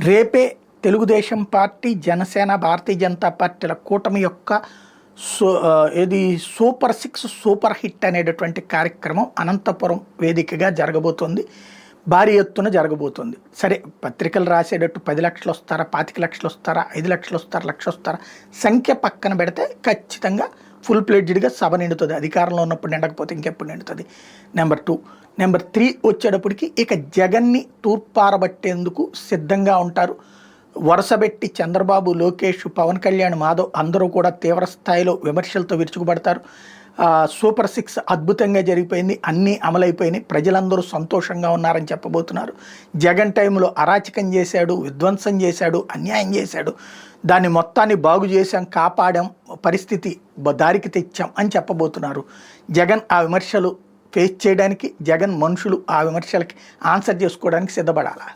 రేపే తెలుగుదేశం పార్టీ, జనసేన, భారతీయ జనతా పార్టీల కూటమి యొక్క ఏది సూపర్ 6 సూపర్ హిట్ అనేటటువంటి కార్యక్రమం అనంతపురం వేదికగా జరగబోతోంది. భారీ ఎత్తున జరగబోతోంది. సరే, పత్రికలు రాసేటట్టు 10 లక్షలు వస్తారా, 25 లక్షలు వస్తారా, 5 లక్షలు వస్తారా, 1 లక్ష వస్తారా, సంఖ్య పక్కన పెడితే ఖచ్చితంగా ఫుల్ ప్లేడ్జ్డ్గా సభ నిండుతుంది. అధికారంలో ఉన్నప్పుడు నిండకపోతే ఇంకెప్పుడు నిండుతుంది. నెంబర్ 2. నెంబర్ 3 వచ్చేటప్పటికి ఇక జగన్ని తూర్పారబట్టేందుకు సిద్ధంగా ఉంటారు. వరుసబెట్టి చంద్రబాబు, లోకేష్, పవన్ కళ్యాణ్, మాధవ్ అందరూ కూడా తీవ్ర స్థాయిలో విమర్శలతో విరుచుకుపడతారు. సూపర్ 6 అద్భుతంగా జరిగిపోయింది, అన్నీ అమలైపోయినాయి, ప్రజలందరూ సంతోషంగా ఉన్నారని చెప్పబోతున్నారు. జగన్ టైంలో అరాచకం చేశాడు, విధ్వంసం చేశాడు, అన్యాయం చేశాడు, దాన్ని మొత్తాన్ని బాగు చేశాం, కాపాడాం, పరిస్థితి దారికి తెచ్చాం అని చెప్పబోతున్నారు. జగన్ ఆ విమర్శలు ఫేస్ చేయడానికి, జగన్ మనుషులు ఆ విమర్శలకి ఆన్సర్ చేసుకోవడానికి సిద్ధపడాలి.